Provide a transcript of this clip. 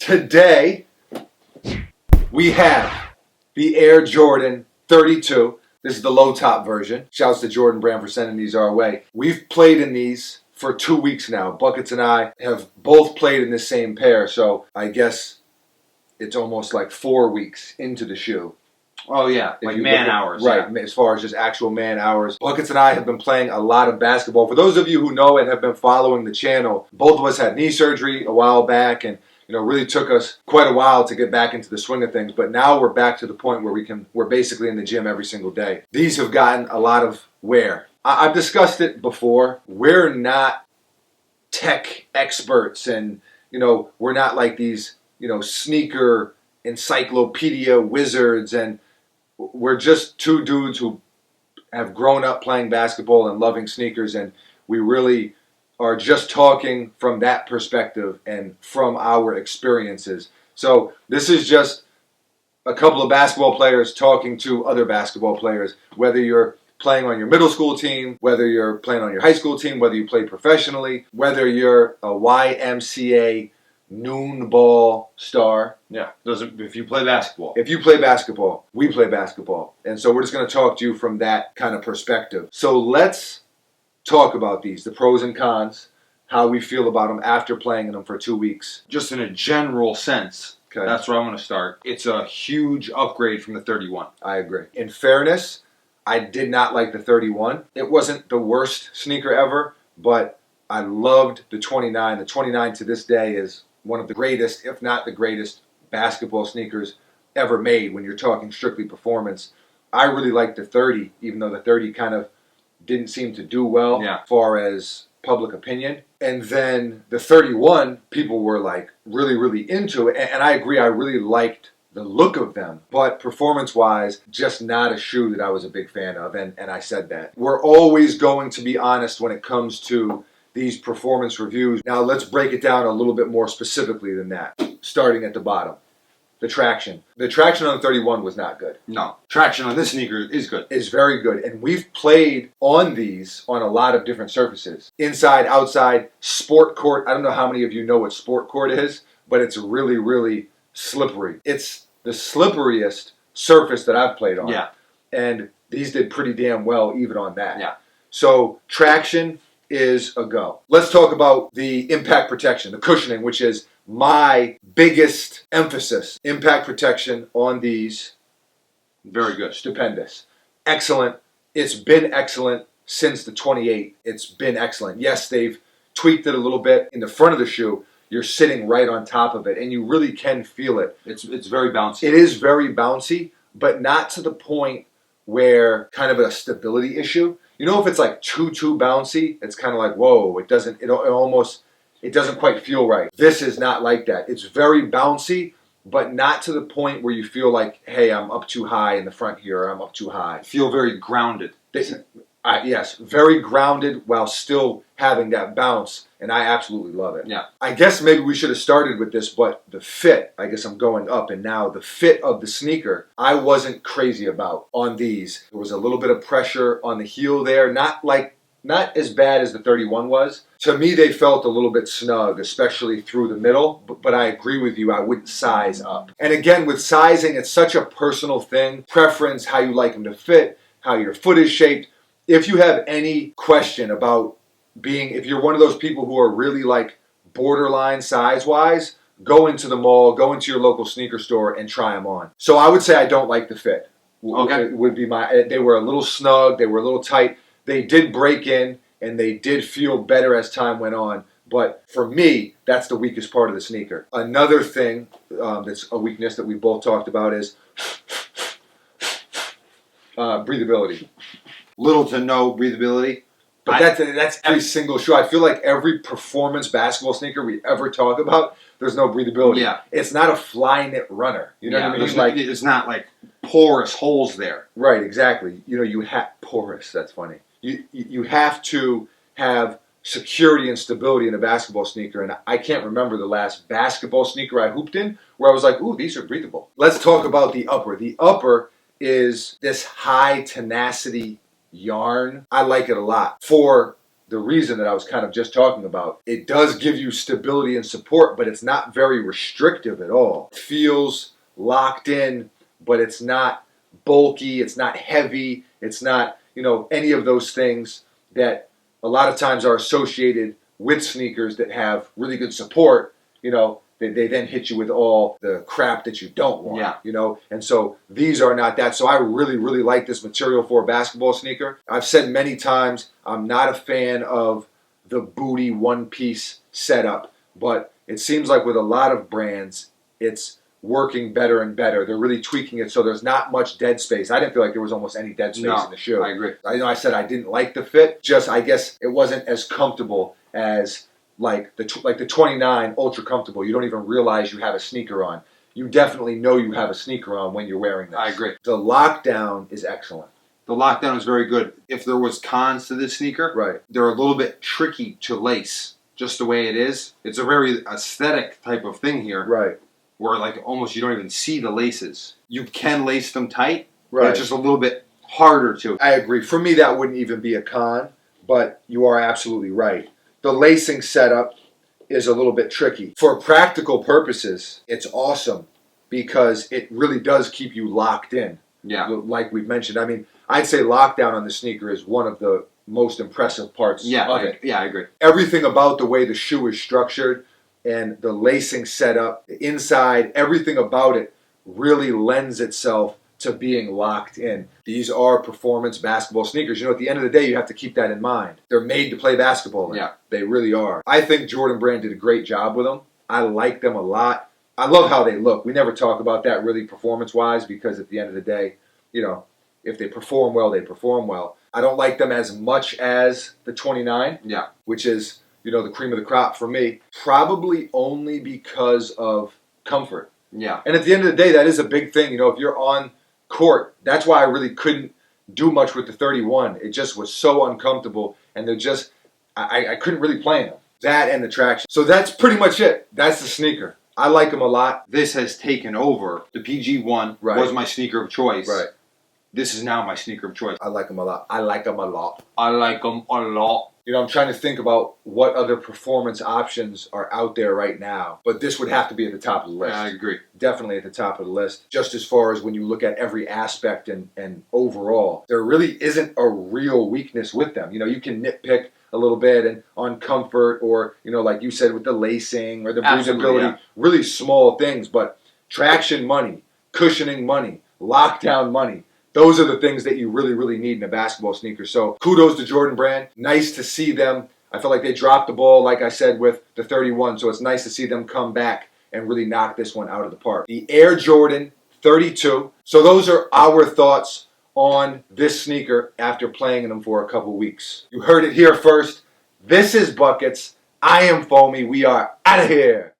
Today, we have the Air Jordan 32. This is the low top version. Shouts to Jordan Brand for sending these our way. We've played in these for 2 weeks now. Buckets and I have both played in the same pair, so I guess it's almost like 4 weeks into the shoe. Oh yeah, like man hours. Right, yeah. As far as just actual man hours. Buckets and I have been playing a lot of basketball. For those of you who know and have been following the channel, both of us had knee surgery a while back, and really took us quite a while to get back into the swing of things. But now we're back to the point where we're basically in the gym every single day. These have gotten a lot of wear. I've discussed it before. We're not tech experts, and we're not like these sneaker encyclopedia wizards, and we're just two dudes who have grown up playing basketball and loving sneakers, and we really are just talking from that perspective and from our experiences. So this is just a couple of basketball players talking to other basketball players, whether you're playing on your middle school team, whether you're playing on your high school team, whether you play professionally, whether you're a YMCA noon ball star. Yeah, if you play basketball. If you play basketball, we play basketball. And so we're just going to talk to you from that kind of perspective. So let's talk about these, the pros and cons, how we feel about them after playing in them for 2 weeks. Just in a general sense, Okay. That's where I'm going to start. It's a huge upgrade from the 31. I agree. In fairness, I did not like the 31. It wasn't the worst sneaker ever, but I loved the 29. The 29 to this day is one of the greatest, if not the greatest, basketball sneakers ever made when you're talking strictly performance. I really liked the 30, even though the 30 kind of didn't seem to do well as far as public opinion. And then the 31, people were like really, really into it. And I agree, I really liked the look of them. But performance-wise, just not a shoe that I was a big fan of. And I said that. We're always going to be honest when it comes to these performance reviews. Now let's break it down a little bit more specifically than that. Starting at the bottom. The traction. The traction on the 31 was not good. No. Traction on this sneaker is good. It's very good. And we've played on these on a lot of different surfaces. Inside, outside, sport court. I don't know how many of you know what sport court is, but it's really, really slippery. It's the slipperiest surface that I've played on. Yeah. And these did pretty damn well even on that. Yeah. So traction is a go. Let's talk about the impact protection, the cushioning, which is my biggest emphasis. Impact protection on these, very good. Stupendous. Excellent. It's been excellent since the 28. It's been excellent. Yes, they've tweaked it a little bit. In the front of the shoe, you're sitting right on top of it, and you really can feel it. It's very bouncy. It is very bouncy, but not to the point where kind of a stability issue. If it's like too bouncy, it's kind of like, whoa, it doesn't quite feel right. This is not like that. It's very bouncy, but not to the point where you feel like, hey, I'm up too high in the front here, or I'm up too high. Feel very grounded. Yes, very grounded while still having that bounce, and I absolutely love it. Yeah. I guess maybe we should have started with this, but the fit, I guess I'm going up, and now the fit of the sneaker, I wasn't crazy about on these. There was a little bit of pressure on the heel there, not as bad as the 31 was. To me, they felt a little bit snug, especially through the middle, but I agree with you, I wouldn't size up. And again, with sizing, it's such a personal thing, preference, how you like them to fit, how your foot is shaped. If you have any question about if you're one of those people who are really like borderline size-wise, go into the mall, go into your local sneaker store and try them on. So I would say I don't like the fit. Okay. Would be they were a little snug, they were a little tight. They did break in, and they did feel better as time went on. But for me, that's the weakest part of the sneaker. Another thing that's a weakness that we both talked about is breathability. Little to no breathability. But that's every single shoe. I feel like every performance basketball sneaker we ever talk about, there's no breathability. Yeah. It's not a fly knit runner. You know what I mean? It's not like porous holes there. Right, exactly. You have porous, that's funny. You have to have security and stability in a basketball sneaker, and I can't remember the last basketball sneaker I hooped in where I was like, ooh, these are breathable. Let's talk about the upper. The upper is this high tenacity yarn. I like it a lot. For the reason that I was kind of just talking about. It does give you stability and support, but it's not very restrictive at all. It feels locked in, but it's not bulky, it's not heavy, it's not, any of those things that a lot of times are associated with sneakers that have really good support. They then hit you with all the crap that you don't want, and so these are not that. So I really, really like this material for a basketball sneaker. I've said many times I'm not a fan of the booty one-piece setup, but it seems like with a lot of brands, it's working better and better. They're really tweaking it so there's not much dead space. I didn't feel like there was almost any dead space in the shoe. I agree. I said I didn't like the fit, just I guess it wasn't as comfortable as like the 29 ultra comfortable. You don't even realize you have a sneaker on. You definitely know you have a sneaker on when you're wearing this. I agree. The lockdown is excellent. The lockdown is very good. If there was cons to this sneaker, right, they're a little bit tricky to lace, just the way it is. It's a very aesthetic type of thing here, right, where like almost you don't even see the laces. You can lace them tight, right. but it's just a little bit harder to. I agree. For me, that wouldn't even be a con, but you are absolutely right. The lacing setup is a little bit tricky. For practical purposes, it's awesome because it really does keep you locked in. Yeah. Like we've mentioned. I mean, I'd say lockdown on the sneaker is one of the most impressive parts of it. Yeah, I agree. Everything about the way the shoe is structured and the lacing setup, the inside, everything about it really lends itself to being locked in. These are performance basketball sneakers. At the end of the day, you have to keep that in mind. They're made to play basketball in. Yeah. They really are. I think Jordan Brand did a great job with them. I like them a lot. I love how they look. We never talk about that really performance-wise because at the end of the day, if they perform well, they perform well. I don't like them as much as the 29, which is, the cream of the crop for me. Probably only because of comfort. Yeah. And at the end of the day, that is a big thing. If you're on court, that's why I really couldn't do much with the 31. It just was so uncomfortable, and I couldn't really play in them. That and the traction. So that's pretty much it. That's the sneaker. I like them a lot. This has taken over. The PG1 was my sneaker of choice. Right. This is now my sneaker of choice. I like them a lot. I like them a lot. I like them a lot. I'm trying to think about what other performance options are out there right now. But this would have to be at the top of the list. Yeah, I agree. Definitely at the top of the list. Just as far as when you look at every aspect and overall, there really isn't a real weakness with them. You can nitpick a little bit and on comfort or, like you said with the lacing or the breathability, really small things. But traction money, cushioning money, lockdown money. Those are the things that you really, really need in a basketball sneaker. So kudos to Jordan Brand. Nice to see them. I feel like they dropped the ball, like I said, with the 31. So it's nice to see them come back and really knock this one out of the park. The Air Jordan 32. So those are our thoughts on this sneaker after playing in them for a couple weeks. You heard it here first. This is Buckets. I am Foamy. We are out of here.